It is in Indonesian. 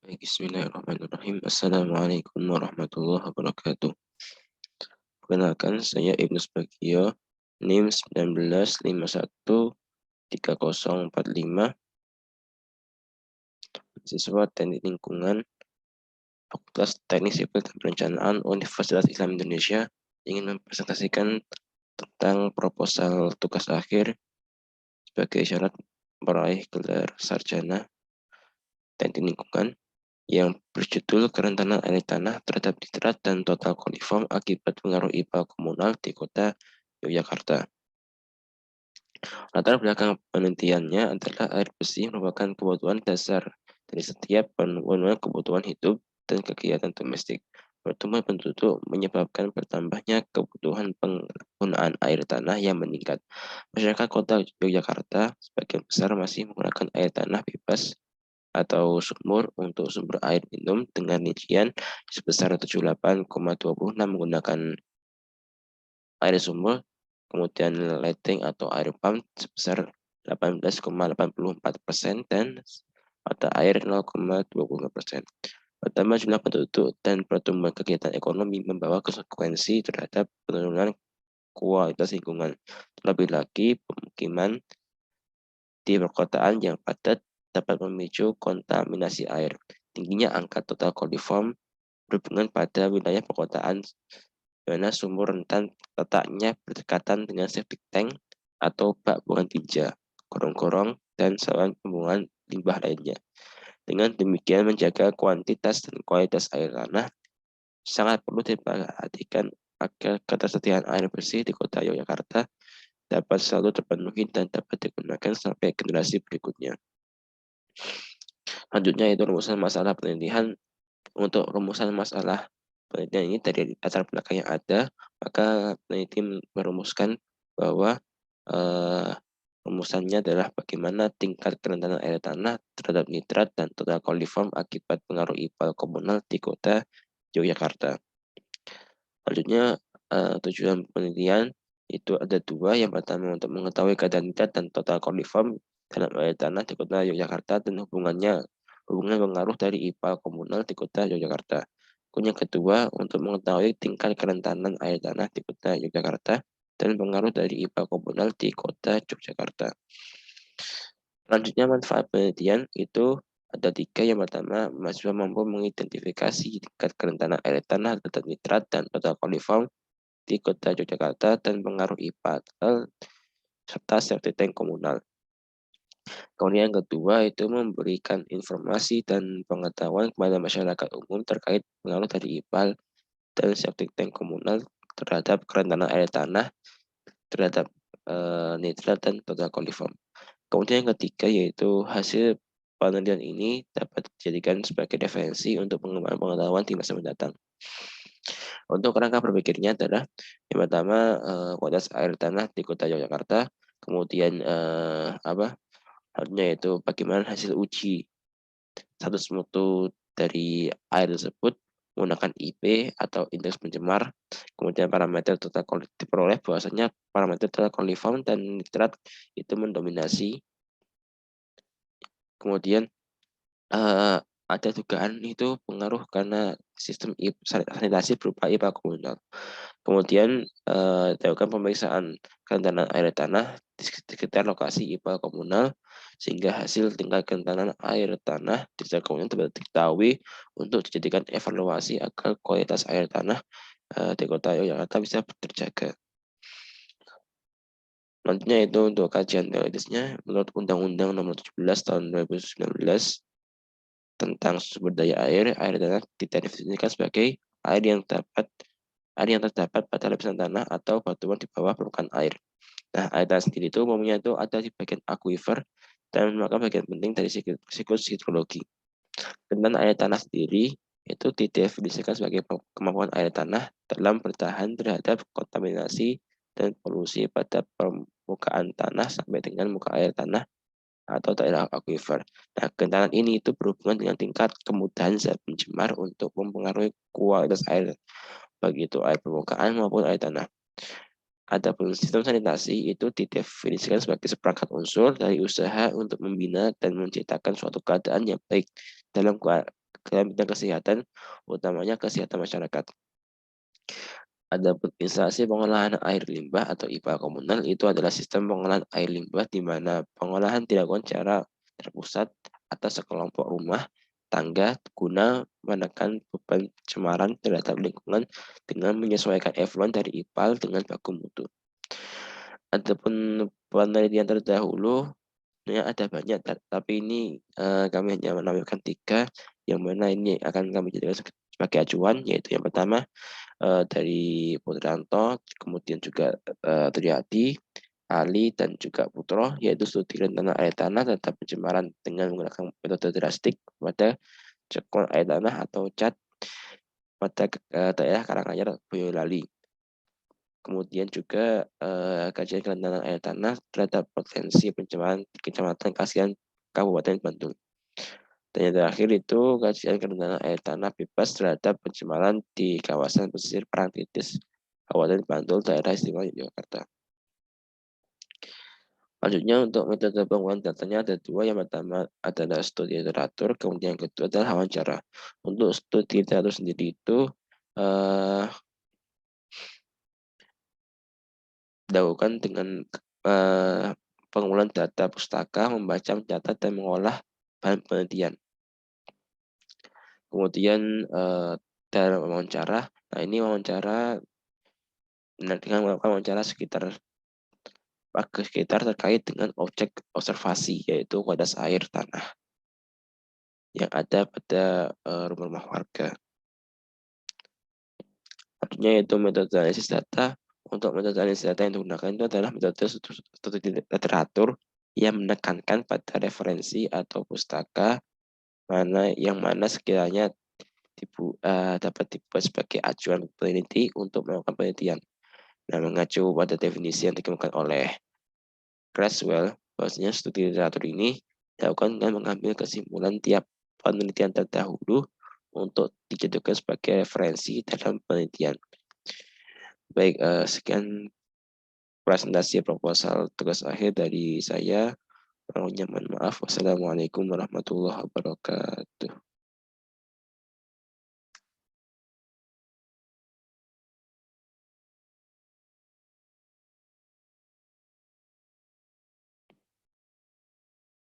Baik, bismillahirrahmanirrahim. Assalamualaikum warahmatullahi wabarakatuh. Perkenalkan, saya Ibnu Subagio, NIM 19513045, siswa Teknik Lingkungan, Fakultas Teknik Sipil dan Perencanaan Universitas Islam Indonesia, ingin mempresentasikan tentang proposal tugas akhir sebagai syarat meraih gelar sarjana Teknik Lingkungan yang berjudul kerentanan air tanah terhadap nitrat dan total koliform akibat pengaruh IPA komunal di kota Yogyakarta. Latar belakang penelitiannya adalah air bersih merupakan kebutuhan dasar dari setiap pemenuhan kebutuhan hidup dan kegiatan domestik. Pertumbuhan penduduk menyebabkan bertambahnya kebutuhan penggunaan air tanah yang meningkat. Masyarakat kota Yogyakarta sebagian besar masih menggunakan air tanah bebas atau sumur untuk sumber air minum dengan rincian sebesar 78,26 menggunakan air sumur, kemudian lighting atau air pump sebesar 18,84% dan mata air 0,25%. Pertama, jumlah penduduk dan pertumbuhan kegiatan ekonomi membawa konsekuensi terhadap penurunan kualitas lingkungan. Terlebih lagi, pemukiman di perkotaan yang padat dapat memicu kontaminasi air. Tingginya angka total koliform berhubungan pada wilayah perkotaan di mana sumur rentan letaknya berdekatan dengan septic tank atau bak buangan tinja, gorong-gorong, dan saluran pembuangan limbah lainnya. Dengan demikian menjaga kuantitas dan kualitas air tanah sangat perlu diperhatikan agar ketersediaan air bersih di kota Yogyakarta dapat selalu terpenuhi dan dapat digunakan sampai generasi berikutnya. Selanjutnya itu rumusan masalah penelitian. Untuk rumusan masalah penelitian ini dari latar belakang yang ada, maka peneliti merumuskan bahwa rumusannya adalah bagaimana tingkat kerentanan air tanah terhadap nitrat dan total koliform akibat pengaruh IPA komunal di kota Yogyakarta. Selanjutnya, tujuan penelitian itu ada dua. Yang pertama untuk mengetahui keadaan nitrat dan total koliform dalam air tanah di kota Yogyakarta dan hubungan pengaruh dari IPA komunal di kota Yogyakarta. Yang kedua, untuk mengetahui tingkat kerentanan air tanah di kota Yogyakarta dan pengaruh dari IPA komunal di kota Yogyakarta. Selanjutnya, manfaat penelitian itu ada tiga. Yang pertama, mahasiswa mampu mengidentifikasi tingkat kerentanan air tanah terhadap nitrat dan total koliform di kota Yogyakarta dan pengaruh IPA serta septic tank komunal. Kemudian yang kedua itu memberikan informasi dan pengetahuan kepada masyarakat umum terkait pengaruh dari IPAL dan septic tank komunal terhadap kerentanan air tanah terhadap nitrat dan total koliform. Kemudian yang ketiga yaitu hasil penelitian ini dapat dijadikan sebagai referensi untuk pengembangan pengetahuan di masa mendatang. Untuk kerangka berpikirnya adalah yang pertama kualitas air tanah di kota Yogyakarta, kemudian Halnya yaitu bagaimana hasil uji status mutu dari air tersebut menggunakan IP atau indeks pencemar, kemudian parameter total diperoleh bahwasanya parameter total koliform dan nitrat itu mendominasi. Kemudian ada dugaan itu pengaruh karena sistem sanitasi berupa IPA komunal. Kemudian dilakukan pemeriksaan kerentanan air tanah di sekitar lokasi IPA komunal sehingga hasil tingkat kerentanan air tanah di sekitar komunal dapat diketahui untuk dijadikan evaluasi agar kualitas air tanah di kota Yogyakarta bisa terjaga. Selanjutnya itu untuk kajian teoritisnya menurut Undang-Undang Nomor 17 Tahun 2019 tentang sumber daya air tanah didefinisikan sebagai air yang terdapat pada lapisan tanah atau batuan di bawah permukaan air. Nah, air tanah sendiri itu umumnya itu ada di bagian aquifer dan merupakan bagian penting dari siklus hidrologi. Tentang air tanah sendiri itu didefinisikan sebagai kemampuan air tanah dalam bertahan terhadap kontaminasi dan polusi pada permukaan tanah sampai dengan muka air tanah atau daerah aquifer. Nah, kerentanan ini itu berhubungan dengan tingkat kemudahan zat pencemar untuk mempengaruhi kualitas air, baik itu air permukaan maupun air tanah. Adapun sistem sanitasi itu didefinisikan sebagai seperangkat unsur dari usaha untuk membina dan menciptakan suatu keadaan yang baik dalam dalam bidang kesehatan, utamanya kesehatan masyarakat. Adapun instalasi pengolahan air limbah atau IPA komunal itu adalah sistem pengolahan air limbah di mana pengolahan dilakukan secara terpusat atas sekelompok rumah tangga guna menekan beban pencemaran terhadap lingkungan dengan menyesuaikan efluent dari IPAL dengan baku mutu. Adapun penelitian terdahulu sebenarnya ada banyak, tapi ini kami hanya menampilkan 3 yang mana ini akan kami jadikan sebagai acuan, yaitu yang pertama dari Putranto, kemudian juga Triadi, Ali, dan juga Putro, yaitu studi rencana air tanah terhadap pencemaran dengan menggunakan metode drastik pada cekuan air tanah atau CAT pada daerah Karanganyar, Boyolali. Kemudian juga kajian kerentanan air tanah terhadap potensi pencemaran di Kecamatan Kasihan, Kabupaten Bantul. Dan yang terakhir itu kajian kerentanan air tanah bebas terhadap pencemaran di kawasan pesisir Parangtritis, Kabupaten Bantul, Daerah Istimewa Yogyakarta. Selanjutnya untuk metode pengumpulan datanya ada 2, yang pertama adalah studi literatur, kemudian yang kedua adalah wawancara. Untuk studi literatur sendiri itu dilakukan dengan pengumpulan data pustaka, membaca, mencatat, dan mengolah bahan penelitian. Kemudian dalam wawancara, nah ini wawancara dengan melakukan wawancara sekitar terkait dengan objek observasi, yaitu kualitas air tanah yang ada pada rumah-rumah warga. Artinya yaitu metode analisis data. Untuk metode analisis data yang digunakan itu adalah metode studi literatur yang menekankan pada referensi atau pustaka mana sekiranya dapat dibuat sebagai acuan peneliti untuk melakukan penelitian. Nah, mengacu pada definisi yang dikemukakan oleh Creswell, bahwasanya studi literatur ini dilakukan dengan mengambil kesimpulan tiap penelitian terdahulu untuk dijadikan sebagai referensi dalam penelitian. Baik, sekian presentasi proposal tugas akhir dari saya. Mohon maaf. Wassalamualaikum warahmatullahi wabarakatuh.